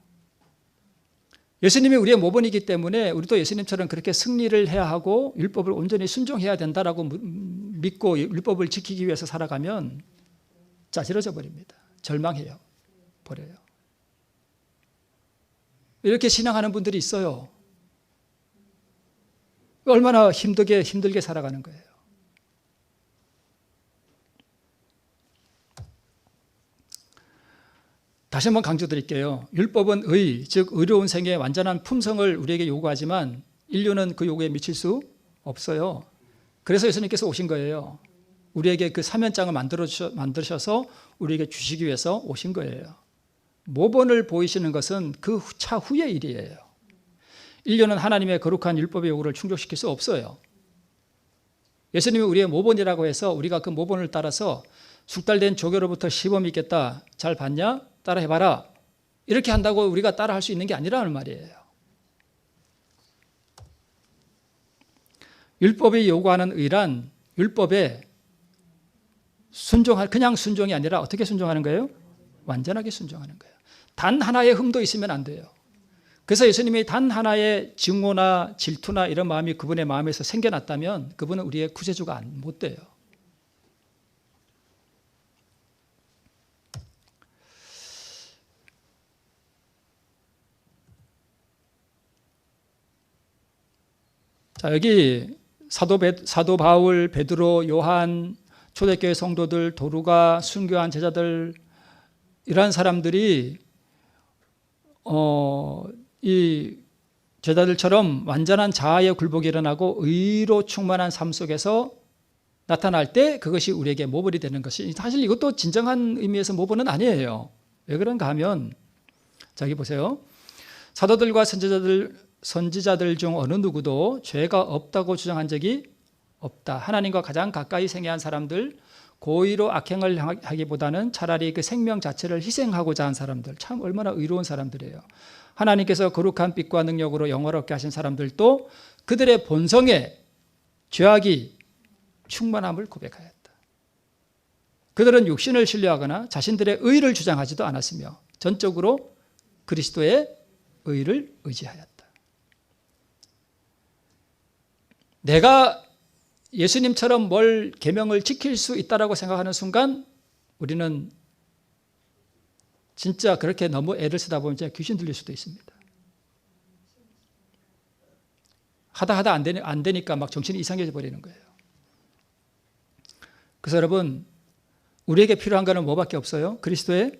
예수님이 우리의 모본이기 때문에 우리도 예수님처럼 그렇게 승리를 해야 하고 율법을 온전히 순종해야 된다라고 믿고 율법을 지키기 위해서 살아가면 짜질러져 버립니다. 절망해요. 버려요. 이렇게 신앙하는 분들이 있어요. 얼마나 힘들게 살아가는 거예요. 다시 한번 강조드릴게요. 율법은 즉 의로운 생애의 완전한 품성을 우리에게 요구하지만 인류는 그 요구에 미칠 수 없어요. 그래서 예수님께서 오신 거예요. 우리에게 그 사면장을 만드셔서 우리에게 주시기 위해서 오신 거예요. 모본을 보이시는 것은 그 차후의 일이에요. 인류는 하나님의 거룩한 율법의 요구를 충족시킬 수 없어요. 예수님이 우리의 모본이라고 해서 우리가 그 모본을 따라서 숙달된 조교로부터 시범이 있겠다. 잘 봤냐? 따라 해봐라. 이렇게 한다고 우리가 따라 할 수 있는 게 아니라는 말이에요. 율법이 요구하는 의란 율법에 그냥 순종이 아니라 어떻게 순종하는 거예요? 완전하게 순종하는 거예요. 단 하나의 흠도 있으면 안 돼요. 그래서 예수님이 단 하나의 증오나 질투나 이런 마음이 그분의 마음에서 생겨났다면 그분은 우리의 구세주가 못 돼요. 자, 여기 사도 바울, 베드로, 요한, 초대교회 성도들, 도루가, 순교한 제자들 이러한 사람들이 이 제자들처럼 완전한 자아의 굴복이 일어나고 의로 충만한 삶 속에서 나타날 때 그것이 우리에게 모본이 되는 것이 사실 이것도 진정한 의미에서 모본은 아니에요. 왜 그런가 하면 여기 보세요. 사도들과 선지자들 중 어느 누구도 죄가 없다고 주장한 적이 없다. 하나님과 가장 가까이 생애한 사람들, 고의로 악행을 하기보다는 차라리 그 생명 자체를 희생하고자 한 사람들, 참 얼마나 의로운 사람들이에요. 하나님께서 거룩한 빛과 능력으로 영화롭게 하신 사람들도 그들의 본성에 죄악이 충만함을 고백하였다. 그들은 육신을 신뢰하거나 자신들의 의를 주장하지도 않았으며 전적으로 그리스도의 의를 의지하였다. 내가 예수님처럼 뭘 계명을 지킬 수 있다라고 생각하는 순간 우리는 진짜 그렇게 너무 애를 쓰다 보면 진짜 귀신 들릴 수도 있습니다. 하다 안 되니까 막 정신이 이상해져 버리는 거예요. 그래서 여러분, 우리에게 필요한 거는 뭐밖에 없어요? 그리스도의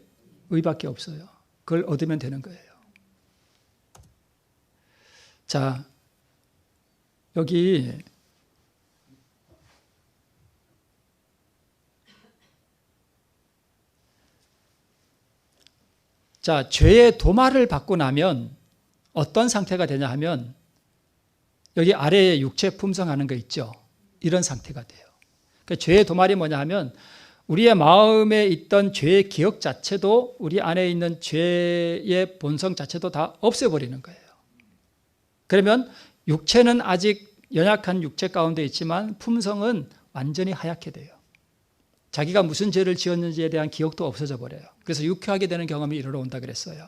의밖에 없어요. 그걸 얻으면 되는 거예요. 자, 여기 자, 죄의 도마를 받고 나면 어떤 상태가 되냐 하면 여기 아래에 육체 품성하는 거 있죠. 이런 상태가 돼요. 그러니까 죄의 도말이 뭐냐 하면 우리의 마음에 있던 죄의 기억 자체도 우리 안에 있는 죄의 본성 자체도 다 없애버리는 거예요. 그러면 육체는 아직 연약한 육체 가운데 있지만 품성은 완전히 하얗게 돼요. 자기가 무슨 죄를 지었는지에 대한 기억도 없어져 버려요. 그래서 유쾌하게 되는 경험이 이르러 온다 그랬어요.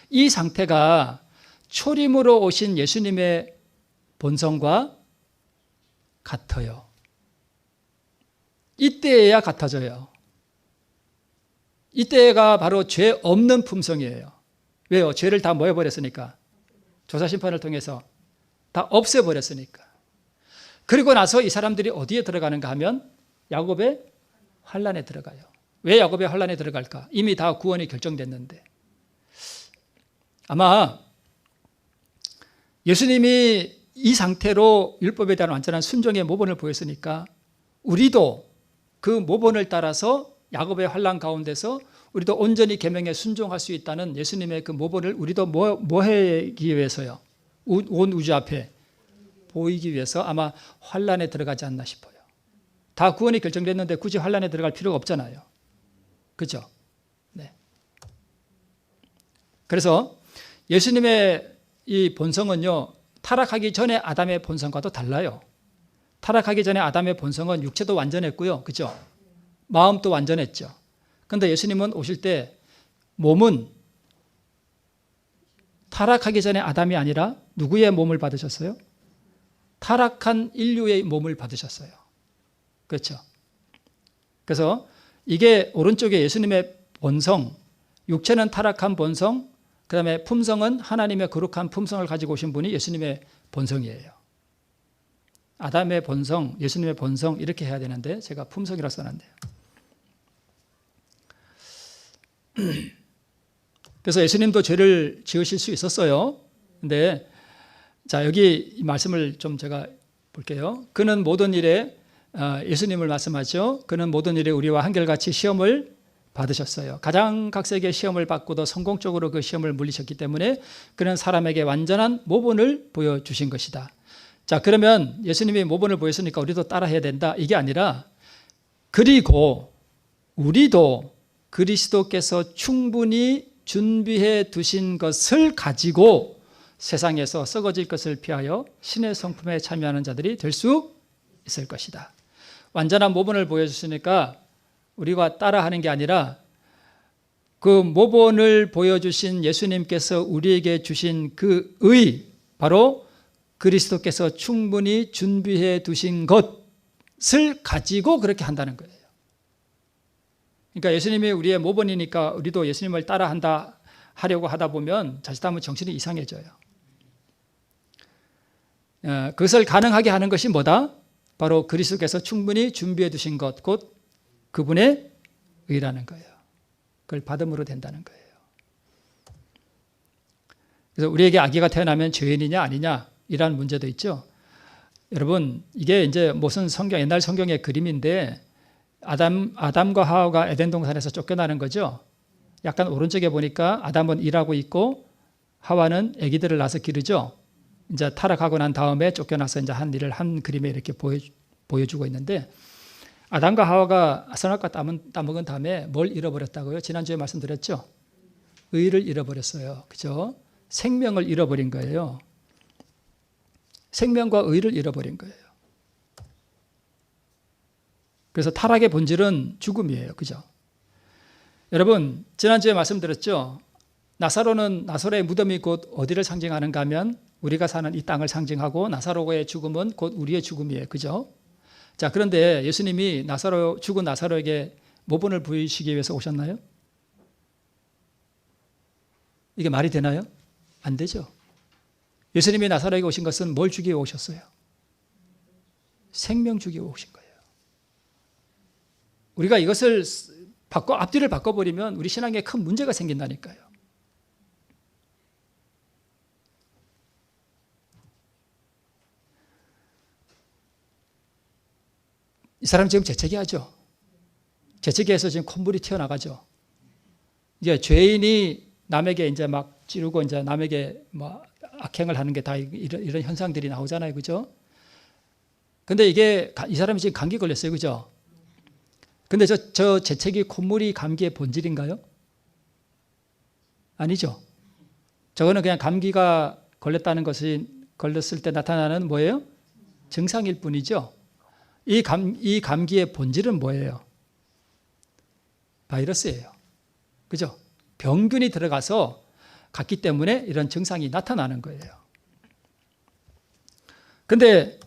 이 상태가 초림으로 오신 예수님의 본성과 같아요. 이때에야 같아져요. 이때가 바로 죄 없는 품성이에요. 왜요? 죄를 다 뭐 해버렸으니까. 조사심판을 통해서 다 없애버렸으니까. 그리고 나서 이 사람들이 어디에 들어가는가 하면 야곱의 환란에 들어가요. 왜 야곱의 환란에 들어갈까? 이미 다 구원이 결정됐는데. 아마 예수님이 이 상태로 율법에 대한 완전한 순종의 모본을 보였으니까 우리도 그 모본을 따라서 야곱의 환란 가운데서 우리도 온전히 계명에 순종할 수 있다는 예수님의 그 모본을 우리도 뭐 하기 위해서요? 온 우주 앞에 보이기 위해서 아마 환란에 들어가지 않나 싶어요. 다 구원이 결정됐는데 굳이 환란에 들어갈 필요가 없잖아요. 그렇죠? 네. 그래서 예수님의 이 본성은요, 타락하기 전에 아담의 본성과도 달라요. 타락하기 전에 아담의 본성은 육체도 완전했고요. 그렇죠? 마음도 완전했죠. 그런데 예수님은 오실 때 몸은 타락하기 전에 아담이 아니라 누구의 몸을 받으셨어요? 타락한 인류의 몸을 받으셨어요. 그렇죠? 그래서 이게 오른쪽에 예수님의 본성, 육체는 타락한 본성, 그 다음에 품성은 하나님의 거룩한 품성을 가지고 오신 분이 예수님의 본성이에요. 아담의 본성, 예수님의 본성 이렇게 해야 되는데 제가 품성이라고 써놨네요. 그래서 예수님도 죄를 지으실 수 있었어요. 근데 자, 여기 이 말씀을 좀 제가 볼게요. 그는 모든 일에 예수님을 말씀하죠. 그는 모든 일에 우리와 한결같이 시험을 받으셨어요. 가장 각색의 시험을 받고도 성공적으로 그 시험을 물리셨기 때문에 그는 사람에게 완전한 모본을 보여주신 것이다. 자, 그러면 예수님이 모본을 보였으니까 우리도 따라해야 된다. 이게 아니라 그리고 우리도 그리스도께서 충분히 준비해 두신 것을 가지고 세상에서 썩어질 것을 피하여 신의 성품에 참여하는 자들이 될 수 있을 것이다. 완전한 모본을 보여주시니까 우리가 따라하는 게 아니라 그 모본을 보여주신 예수님께서 우리에게 주신 그 의, 바로 그리스도께서 충분히 준비해 두신 것을 가지고 그렇게 한다는 거예요. 그러니까 예수님이 우리의 모본이니까 우리도 예수님을 따라한다 하려고 하다 보면 자칫하면 정신이 이상해져요. 그것을 가능하게 하는 것이 뭐다? 바로 그리스도께서 충분히 준비해 두신 것, 곧 그분의 의라는 거예요. 그걸 받음으로 된다는 거예요. 그래서 우리에게 아기가 태어나면 죄인이냐 아니냐 이라는 문제도 있죠. 여러분, 이게 이제 무슨 옛날 성경의 그림인데 아담과 하와가 에덴 동산에서 쫓겨나는 거죠. 약간 오른쪽에 보니까 아담은 일하고 있고 하와는 아기들을 낳아서 기르죠. 이제 타락하고 난 다음에 쫓겨나서 이제 한 일을 한 그림에 이렇게 보여주고 있는데, 아담과 하와가 선악과 따먹은 다음에 뭘 잃어버렸다고요? 지난주에 말씀드렸죠. 의를 잃어버렸어요. 그죠? 생명을 잃어버린 거예요. 생명과 의를 잃어버린 거예요. 그래서 타락의 본질은 죽음이에요. 그죠? 여러분, 지난주에 말씀드렸죠? 나사로는 나사로의 무덤이 곧 어디를 상징하는가 하면 우리가 사는 이 땅을 상징하고 나사로의 죽음은 곧 우리의 죽음이에요. 그죠? 자, 그런데 예수님이 죽은 나사로에게 모본을 부이시기 위해서 오셨나요? 이게 말이 되나요? 안 되죠. 예수님이 나사로에게 오신 것은 뭘 주기 위해 오셨어요? 생명 주기 위해 오신 거예요. 우리가 이것을 앞뒤를 바꿔버리면 우리 신앙에 큰 문제가 생긴다니까요. 이 사람 지금 재채기하죠. 재채기해서 지금 콧물이 튀어나가죠. 이제 죄인이 남에게 이제 막 찌르고 이제 남에게 뭐 악행을 하는 게 다 이런 현상들이 나오잖아요. 그죠? 근데 이게 이 사람이 지금 감기 걸렸어요. 그죠? 근데 저 재채기 콧물이 감기의 본질인가요? 아니죠. 저거는 그냥 감기가 걸렸다는 것이 걸렸을 때 나타나는 뭐예요? 증상일 뿐이죠. 이 감기의 본질은 뭐예요? 바이러스예요. 그죠? 병균이 들어가서 갔기 때문에 이런 증상이 나타나는 거예요. 근데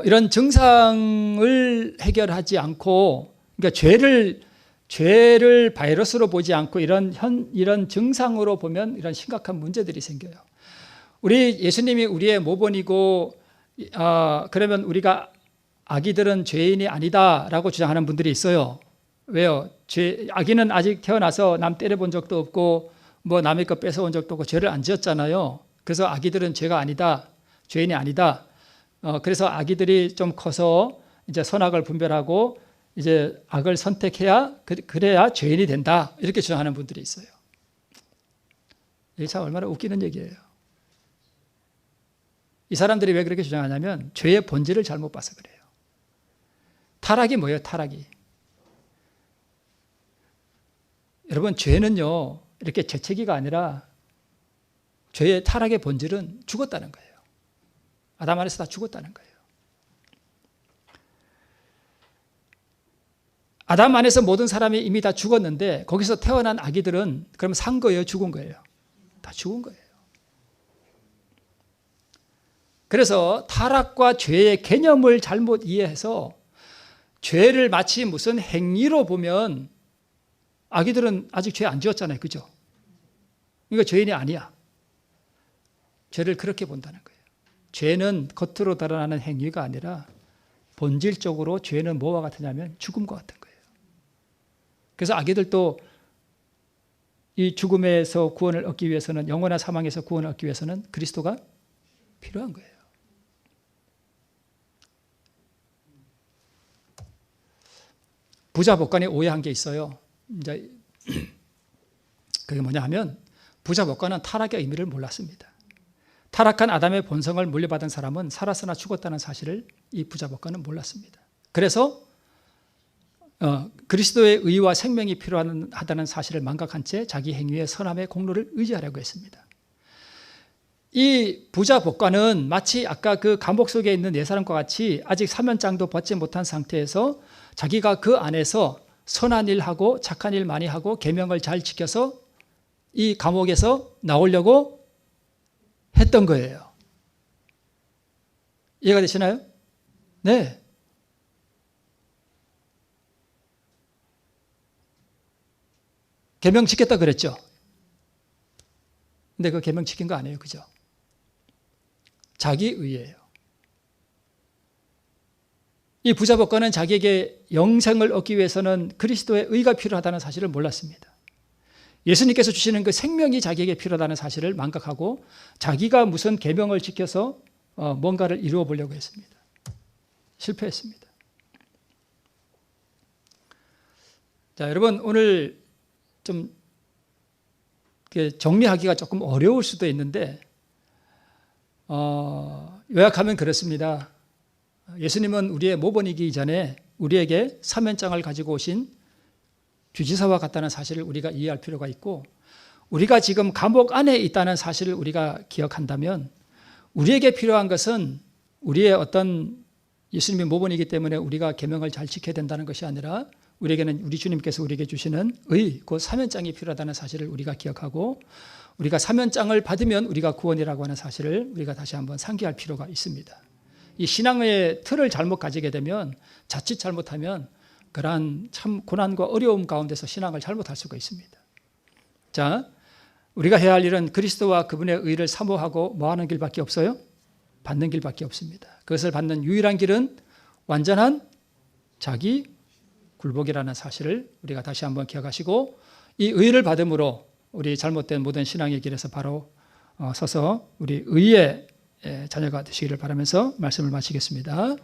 이런 증상을 해결하지 않고, 그러니까 죄를 바이러스로 보지 않고 이런 증상으로 보면 이런 심각한 문제들이 생겨요. 우리 예수님이 우리의 모본이고, 그러면 우리가 아기들은 죄인이 아니다라고 주장하는 분들이 있어요. 왜요? 아기는 아직 태어나서 남 때려본 적도 없고 뭐 남의 것 뺏어온 적도 없고 죄를 안 지었잖아요. 그래서 아기들은 죄가 아니다, 죄인이 아니다. 그래서 아기들이 좀 커서 이제 선악을 분별하고 이제 악을 선택해야 그래야 죄인이 된다, 이렇게 주장하는 분들이 있어요. 이게 참 얼마나 웃기는 얘기예요. 이 사람들이 왜 그렇게 주장하냐면 죄의 본질을 잘못 봐서 그래요. 타락이 뭐예요? 타락이. 여러분, 죄는요 이렇게 재채기가 아니라 죄의 타락의 본질은 죽었다는 거예요. 아담 안에서 다 죽었다는 거예요. 아담 안에서 모든 사람이 이미 다 죽었는데 거기서 태어난 아기들은 그럼 산 거예요? 죽은 거예요? 다 죽은 거예요. 그래서 타락과 죄의 개념을 잘못 이해해서 죄를 마치 무슨 행위로 보면 아기들은 아직 죄 안 지었잖아요. 그죠? 그러니까 죄인이 아니야. 죄를 그렇게 본다는 거예요. 죄는 겉으로 드러나는 행위가 아니라 본질적으로 죄는 뭐와 같으냐면 죽음과 같은 거예요. 그래서 아기들도 이 죽음에서 구원을 얻기 위해서는, 영원한 사망에서 구원을 얻기 위해서는 그리스도가 필요한 거예요. 부자 법관이 오해한 게 있어요. 이제 그게 뭐냐 하면 부자 법관은 타락의 의미를 몰랐습니다. 타락한 아담의 본성을 물려받은 사람은 살았으나 죽었다는 사실을 이 부자 법관은 몰랐습니다. 그래서 그리스도의 의와 생명이 필요하다는 사실을 망각한 채 자기 행위의 선함의 공로를 의지하려고 했습니다. 이 부자 법관은 마치 아까 그 감옥 속에 있는 네 사람과 같이 아직 사면장도 받지 못한 상태에서 자기가 그 안에서 선한 일 하고 착한 일 많이 하고 계명을 잘 지켜서 이 감옥에서 나오려고 했던 거예요. 이해가 되시나요? 네. 계명 지켰다 그랬죠. 근데 그 계명 지킨 거 아니에요. 그죠? 자기 의예요. 이 부자 법관은 자기에게 영생을 얻기 위해서는 그리스도의 의가 필요하다는 사실을 몰랐습니다. 예수님께서 주시는 그 생명이 자기에게 필요하다는 사실을 망각하고 자기가 무슨 계명을 지켜서 뭔가를 이루어 보려고 했습니다. 실패했습니다. 자, 여러분, 오늘 좀 정리하기가 조금 어려울 수도 있는데 요약하면 그렇습니다. 예수님은 우리의 모본이기 전에 우리에게 사면장을 가지고 오신 주지사와 같다는 사실을 우리가 이해할 필요가 있고, 우리가 지금 감옥 안에 있다는 사실을 우리가 기억한다면 우리에게 필요한 것은 우리의 어떤 예수님의 모본이기 때문에 우리가 계명을 잘 지켜야 된다는 것이 아니라 우리에게는 우리 주님께서 우리에게 주시는 의, 그 사면장이 필요하다는 사실을 우리가 기억하고 우리가 사면장을 받으면 우리가 구원이라고 하는 사실을 우리가 다시 한번 상기할 필요가 있습니다. 이 신앙의 틀을 잘못 가지게 되면 자칫 잘못하면 그러한 참 고난과 어려움 가운데서 신앙을 잘못할 수가 있습니다. 자, 우리가 해야 할 일은 그리스도와 그분의 의를 사모하고 뭐 하는 길밖에 없어요? 받는 길밖에 없습니다. 그것을 받는 유일한 길은 완전한 자기 굴복이라는 사실을 우리가 다시 한번 기억하시고 이 의를 받음으로 우리 잘못된 모든 신앙의 길에서 바로 서서 우리 의의 자녀가 되시기를 바라면서 말씀을 마치겠습니다.